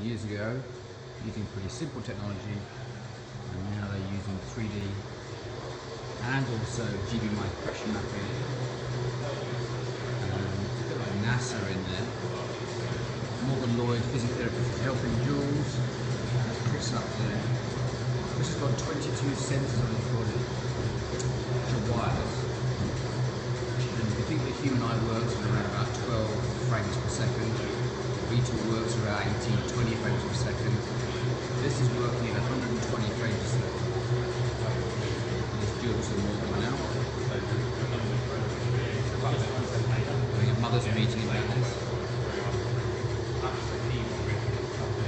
years ago using pretty simple technology, and now they're using 3D and also gebioMized pressure mapping. It's a bit like NASA in there. Morgan Lloyd, physiotherapist, is helping Jules. There's Chris up there. Chris has got 22 sensors on his body, which are wireless. And we think the human eye works at around about 12 frames per second. V2 works around 18, 20 frames per second. This is working at 120 frames per second. There's Jules and Morgan now. Having a mother's meeting about this.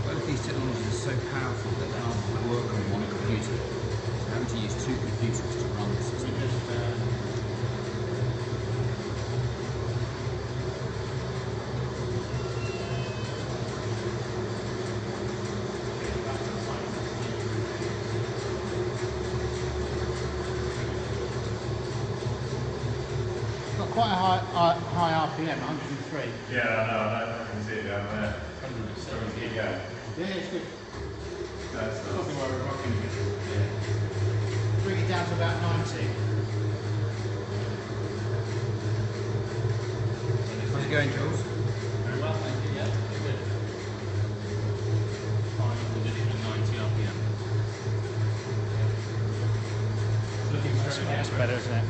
Both these technologies are so powerful that they can't work on one computer. They're having to use two computers to run the system. Quite a high RPM, 103. Yeah, I can see it down there. 170, yeah. Yeah, it's good. That's Nothing where we're rocking it. Yeah. Bring it down to about 90. How's it going, Jules? Very well, thank you, yeah. Very good. Final position at 90 RPM. Looking very That's better, isn't it?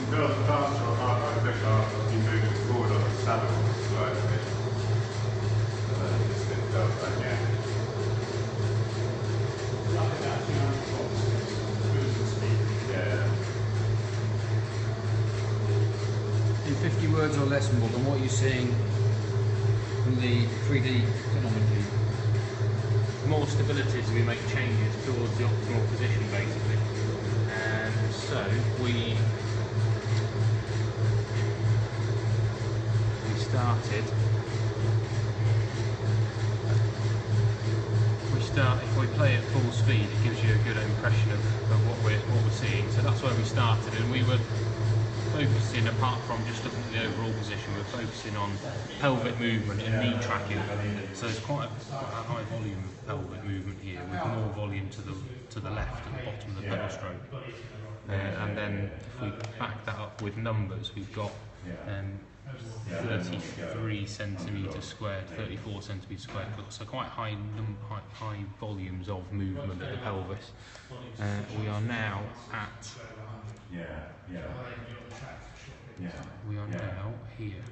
Go faster or harder, a bit faster, you move it forward on the saddle slightly. And then it just goes back in. Roughly about 200 volts. Cruising speed. Yeah. In 50 words or less, Morgan, what are you seeing from the 3D technology? more stability as we make changes towards the optimal position, basically. So we if we play at full speed, it gives you a good impression of what we're seeing. So that's where we started, and we were focusing, apart from just looking at the overall position, we're focusing on pelvic movement and knee tracking. So there's quite a high volume of pelvic movement here, with more volume to the left at the bottom of the pedal stroke. And then if we back that up with numbers, we've got 33 centimetres squared, 34 centimetres squared, so quite high volumes of movement at the pelvis. We are now at here.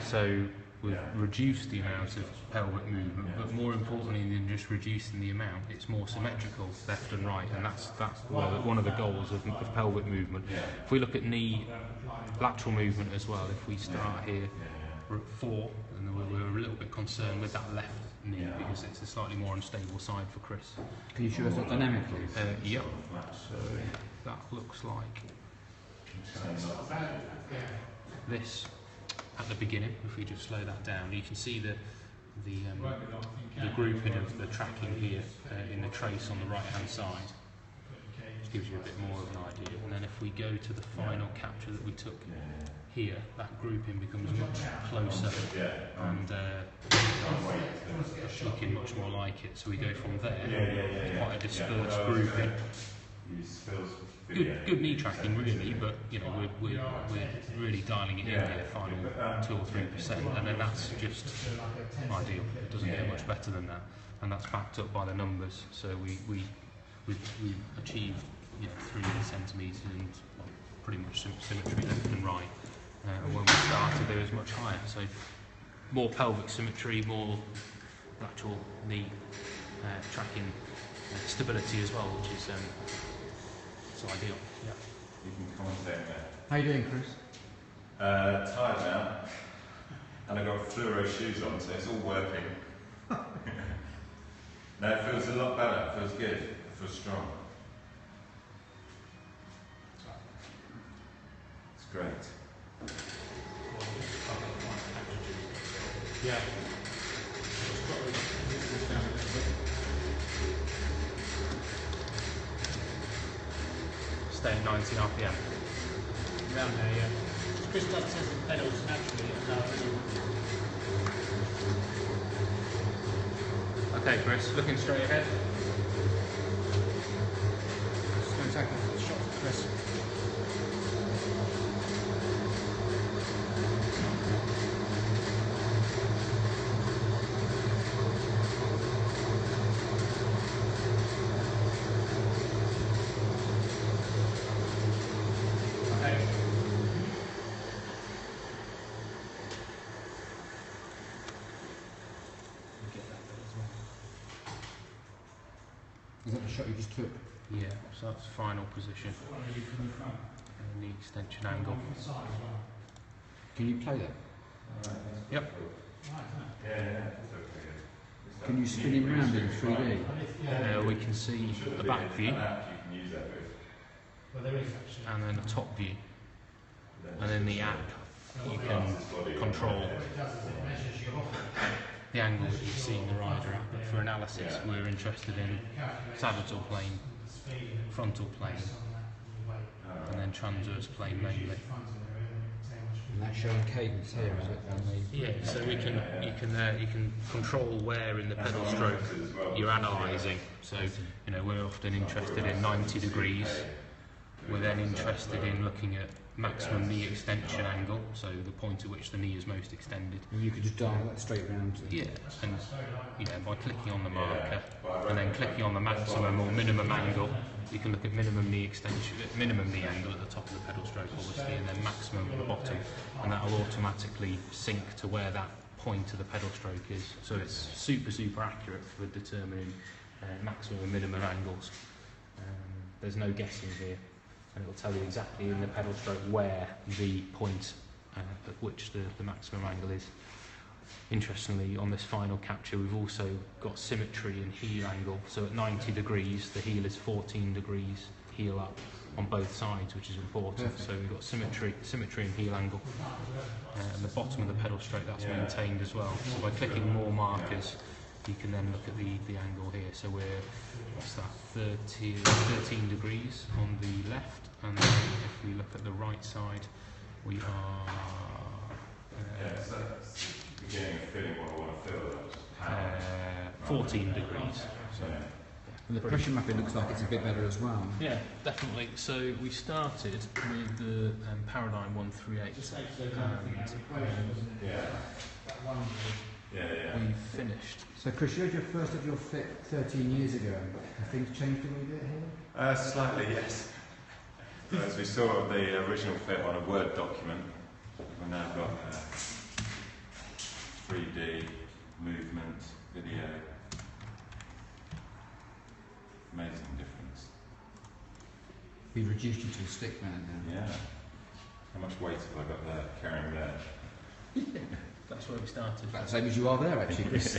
So we've reduced the amount of pelvic movement, but more importantly than just reducing the amount, it's more symmetrical left and right, and that's one of the goals of pelvic movement. If we look at knee lateral movement as well, if we start here, we're at 4, and we're a little bit concerned with that left knee because it's a slightly more unstable side for Chris. Can you show us that dynamically? Yep. So that looks like this at the beginning. If we just slow that down, you can see the grouping of the tracking here in the trace on the right hand side. Which gives you a bit more of an idea. And then if we go to the final capture that we took here, that grouping becomes much closer and looking much more like it. So we go from there, quite a dispersed grouping. Good knee tracking, really, but you know we're really dialing it in here, final 2 or 3%, and then that's just ideal. It doesn't get much better than that, and that's backed up by the numbers. So we achieved 3 centimetres and pretty much symmetry left and right. And when we started, there was much higher. So more pelvic symmetry, more lateral knee tracking stability as well, which is it's ideal. Yeah. You can commentate there. How are you doing, Chris? Tired now, and I've got fluoro shoes on, so it's all working. No, it feels a lot better. It feels good. It feels strong. It's great. Yeah. Stay at 90 RPM. Around there, yeah. Chris does test the pedals naturally at lower angle. Okay, Chris, looking straight ahead. Just going to take a shot for Chris. Is that the shot you just took? Yeah, so that's final position. And the extension angle. Can you play that? Yep. Can you spin him round in 3D? We can see the back view, and then the top view. And in the app, you can control the angle that you're seeing the rider at. But for analysis, we're interested in sagittal plane, frontal plane, and then transverse plane mainly. And that's showing cadence here, is it? Yeah, so you can control where in the pedal stroke you're analysing. So we're often interested in 90 degrees. We're then interested in looking at maximum knee extension angle, so the point at which the knee is most extended. And you could just dial that straight round. Yeah, and by clicking on the marker and then clicking on the maximum or minimum angle, you can look at minimum knee extension, minimum knee angle at the top of the pedal stroke, obviously, and then maximum at the bottom, and that will automatically sync to where that point of the pedal stroke is. So it's super accurate for determining maximum and minimum angles. There's no guessing here. And it will tell you exactly in the pedal stroke where the point at which the maximum angle is. Interestingly, on this final capture, we've also got symmetry and heel angle. So at 90 degrees, the heel is 14 degrees heel up on both sides, which is important. Perfect. So we've got symmetry and heel angle. And the bottom of the pedal stroke, that's maintained as well. So by clicking more markers, you can then look at the angle here. So we're, what's that, 13 degrees on the left, and then if we look at the right side, we are 14 degrees. So, and the pressure mapping looks like it's a bit better as well. Yeah, definitely. So we started with the Paradigm 138, and we finished. So Chris, you had your first of your fit 13 years ago. Have things changed a little bit here? Slightly, yes. As we saw the original fit on a Word document, we've now got 3D, movement, video. Amazing difference. We've reduced you to a stick man now. Yeah. How much weight have I got there, carrying there? That's where we started. About the same as you are there, actually, Chris.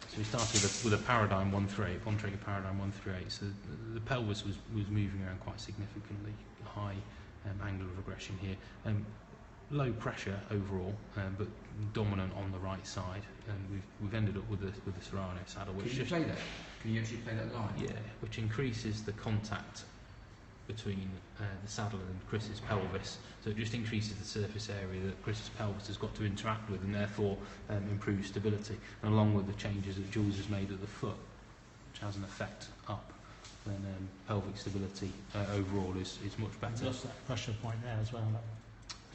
So we started with a Paradigm 138, Bontrager Paradigm 138. So the pelvis was moving around quite significantly, high angle of regression here. Low pressure overall, but dominant on the right side. And we've ended up with the Serrano saddle, which Can you play that? Can you actually play that live? Yeah, which increases the contact between the saddle and Chris's pelvis, so it just increases the surface area that Chris's pelvis has got to interact with, and therefore improves stability. And along with the changes that Jules has made at the foot, which has an effect up, then pelvic stability overall is much better. Lost that pressure point there as well.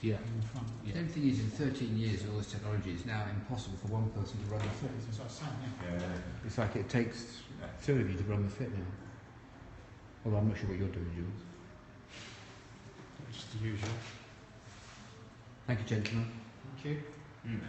Yeah. In the front. The only thing is, in 13 years with all this technology, it's now impossible for one person to run the fit. That's what I was saying, yeah. It's like it takes two of you to run the fit now. Although I'm not sure what you're doing, Jules. Just the usual. Thank you, gentlemen. Thank you. Mm.